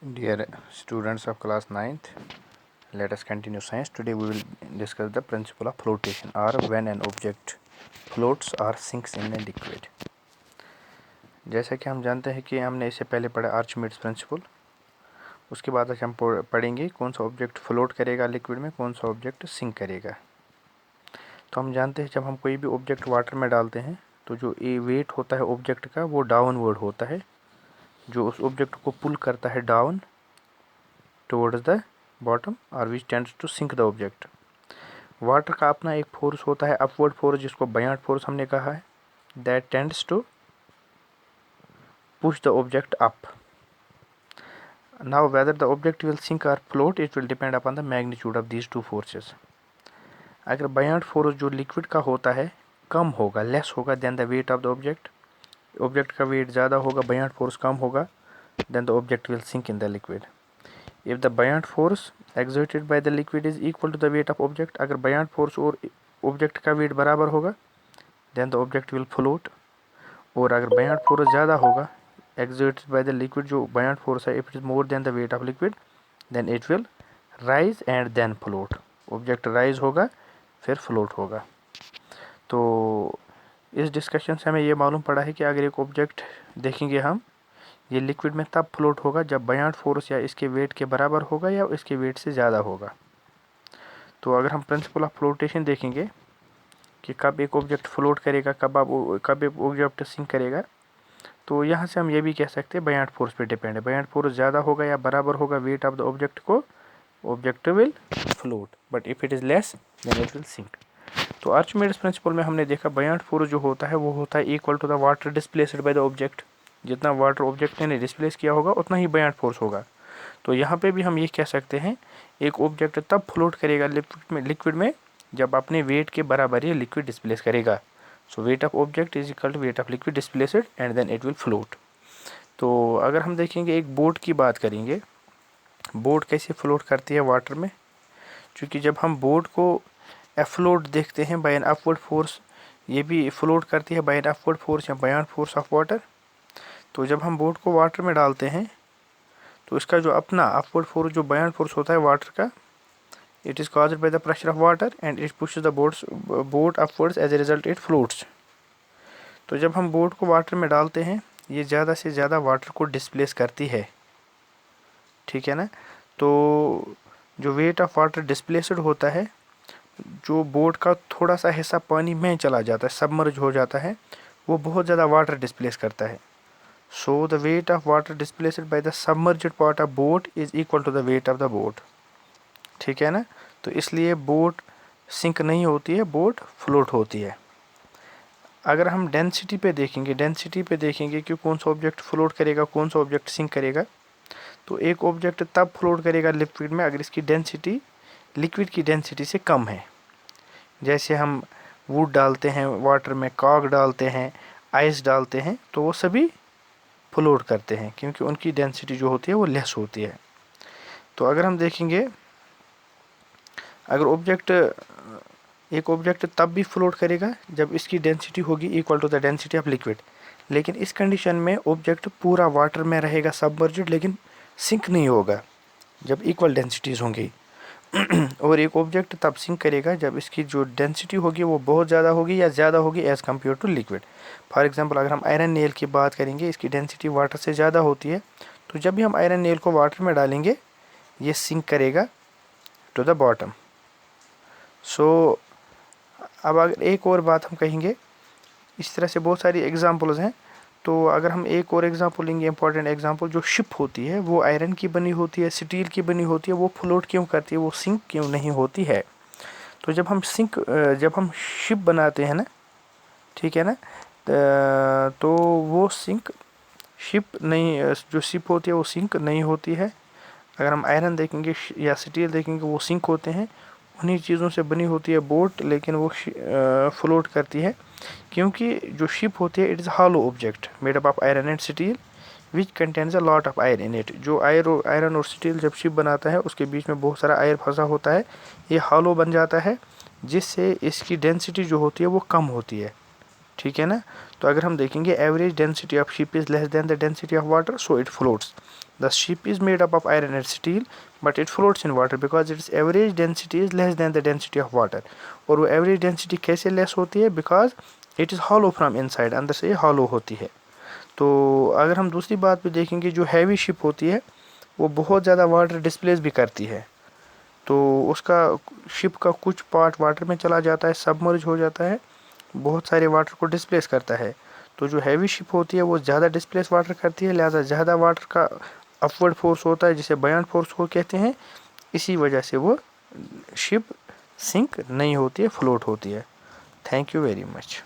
Dear students of class 9th, let us continue science. Today we will discuss the principle of flotation, or when an object floats or sinks in a liquid. जैसा कि हम जानते हैं कि हमने इससे पहले पढ़ा आर्चिमेड्स प्रिंसिपल। उसके बाद आज हम पढ़ेंगे कौन सा ऑब्जेक्ट फ्लोट करेगा लिक्विड में, कौन सा ऑब्जेक्ट सिंक करेगा। तो हम जानते हैं जब हम कोई भी ऑब्जेक्ट वाटर में डालते हैं तो जो ये वेट होता है ऑब्जेक्ट का वो डाउनवर्ड होता है, जो उस ऑब्जेक्ट को पुल करता है डाउन टुवर्ड्स द बॉटम और which tends to sink the object. Water का अपना एक फोर्स होता है अपवर्ड फोर्स, जिसको बायॉन्ड फोर्स हमने कहा है, that tends to push the object up. Now whether the object will sink और float it will depend upon the magnitude of these two forces. अगर बायॉन्ड फोर्स जो लिक्विड का होता है कम होगा, लेस होगा then the weight of the object, object का weight ज़्यादा होगा, बायॉन्ड फोर्स कम होगा, then the object will sink in the liquid. If the buoyant force exerted by the liquid is equal to the weight of object, अगर buoyant force और object का weight बराबर होगा then the object will float। और अगर buoyant force ज़्यादा होगा exerted by the liquid, जो buoyant force है, if it is more than the weight of liquid then it will rise and then float। object rise होगा फिर float होगा। तो इस डिस्कशन से हमें ये मालूम पड़ा है कि अगर एक ऑब्जेक्ट देखेंगे हम, ये लिक्विड में तब फ्लोट होगा जब बायॉन्ड फोर्स या इसके वेट के बराबर होगा या इसके वेट से ज़्यादा होगा। तो अगर हम प्रिंसिपल ऑफ फ्लोटेशन देखेंगे कि कब एक ऑब्जेक्ट फ्लोट करेगा, कब एक ऑब्जेक्ट सिंक करेगा, तो यहाँ से हम ये भी कह सकते हैं बायॉन्ड फोर्स पे डिपेंड है। बायॉन्ड फोर्स ज़्यादा होगा या बराबर होगा वेट ऑफ द ऑब्जेक्ट को, object will float, but if it is less than it will sink. तो आर्चिमेड्स प्रिंसिपल में हमने देखा बायॉन्ड फोर्स जो होता है वो होता है equal to the water displaced by the object. जितना वाटर ऑब्जेक्ट ने डिस्प्लेस किया होगा उतना ही बायॉन्ड फोर्स होगा। तो यहाँ पे भी हम ये कह सकते हैं एक ऑब्जेक्ट तब फ्लोट करेगा लिक्विड में जब अपने वेट के बराबर ये लिक्विड डिस्प्लेस करेगा। So weight of object is equal to weight of liquid displaced and then it will float. तो अगर हम देखेंगे एक बोट की बात करेंगे, बोट कैसे फ्लोट करती है वाटर में, क्योंकि जब हम बोट को एफ्लोट देखते हैं बाय एन अपवर्ड फोर्स, ये भी फ्लोट करती है बाय एन अपवर्ड फोर्स या बायॉन्ड फोर्स ऑफ वाटर। तो जब हम बोट को वाटर में डालते हैं तो इसका जो अपना अपवर्ड फोर्स जो बायॉन्ड फोर्स होता है वाटर का, it is caused by the pressure of water and it pushes the boat upwards, as a result it floats. तो जब हम बोट को वाटर में डालते हैं ये ज़्यादा से ज़्यादा वाटर को डिस्प्लेस करती है, ठीक है ना। तो जो वेट ऑफ वाटर डिस्प्लेस्ड होता है, जो बोट का थोड़ा सा हिस्सा पानी में चला जाता है, सबमर्ज हो जाता है, वो बहुत ज़्यादा वाटर डिस्प्लेस करता है। So the weight of water displaced by the submerged part of boat is equal to the weight of the boat, ठीक है ना। तो इसलिए बोट सिंक नहीं होती है, बोट फ्लोट होती है। अगर हम डेंसिटी पे देखेंगे कि कौन सा ऑब्जेक्ट फ्लोट करेगा, कौन सा ऑब्जेक्ट सिंक करेगा, तो एक ऑब्जेक्ट तब फ्लोट करेगा लिक्विड में अगर इसकी डेंसिटी लिक्विड की डेंसिटी से कम है। जैसे हम वुड डालते हैं वाटर में, कॉक डालते हैं, आइस डालते हैं, तो वो सभी फ्लोट करते हैं क्योंकि उनकी डेंसिटी जो होती है वो लेस होती है। तो अगर हम देखेंगे अगर एक ऑब्जेक्ट तब भी फ्लोट करेगा जब इसकी डेंसिटी होगी equal to the density of liquid, लेकिन इस कंडीशन में ऑब्जेक्ट पूरा वाटर में रहेगा सबमर्ज्ड, लेकिन सिंक नहीं होगा जब इक्वल डेंसिटीज़ होंगी। और एक ऑब्जेक्ट तब सिंक करेगा जब इसकी जो डेंसिटी होगी वो बहुत ज़्यादा होगी या ज़्यादा होगी as compare to liquid. For example अगर हम आयरन नेल की बात करेंगे, इसकी डेंसिटी वाटर से ज़्यादा होती है, तो जब भी हम आयरन नेल को वाटर में डालेंगे ये सिंक करेगा टू द बॉटम। सो अब अगर एक और बात हम कहेंगे, इस तरह से बहुत सारी एग्जांपल्स हैं। तो अगर हम एक और एग्जांपल लेंगे, इंपॉर्टेंट एग्जांपल, जो शिप होती है वो आयरन की बनी होती है, स्टील की बनी होती है, वो फ्लोट क्यों करती है, वो सिंक क्यों नहीं होती है। तो जब हम शिप बनाते हैं ना, ठीक है ना, तो वो शिप नहीं, जो शिप होती है वो सिंक नहीं होती है। अगर हम आयरन देखेंगे या स्टील देखेंगे वो सिंक होते हैं, उन्हीं चीज़ों से बनी होती है बोट, लेकिन वो फ्लोट करती है क्योंकि जो शिप होती है it is hollow object made up of iron and steel which contains a lot of air in it. जो आयरन और स्टील जब शिप बनाता है उसके बीच में बहुत सारा आयर फंसा होता है, ये हॉलो बन जाता है, जिससे इसकी डेंसिटी जो होती है वो कम होती है, ठीक है ना। तो अगर हम देखेंगे average density of ship is less then the density of water, so it floats. The ship is made up of iron and still but it floats in water because it's average density is less then the density of water. और वो average density कैसे less होती है? Because it is hollow from inside, अंदर से hollow होती है। तो अगर हम दूसरी बात भी देखेंगे, जो हैवी शिप होती है वो बहुत ज़्यादा वाटर डिस्प्लेस भी करती है, तो उसका शिप का कुछ पार्ट वाटर में चला जाता है, सबमर्ज हो जाता है, बहुत सारे वाटर को डिस्प्लेस करता है। तो जो हैवी शिप होती है वो ज़्यादा डिस्प्लेस वाटर करती है, लिहाजा ज़्यादा वाटर का अपवर्ड फोर्स होता है जिसे बयान फोर्स को कहते हैं। इसी वजह से वो शिप सिंक नहीं होती है, फ्लोट होती है। Thank you very much.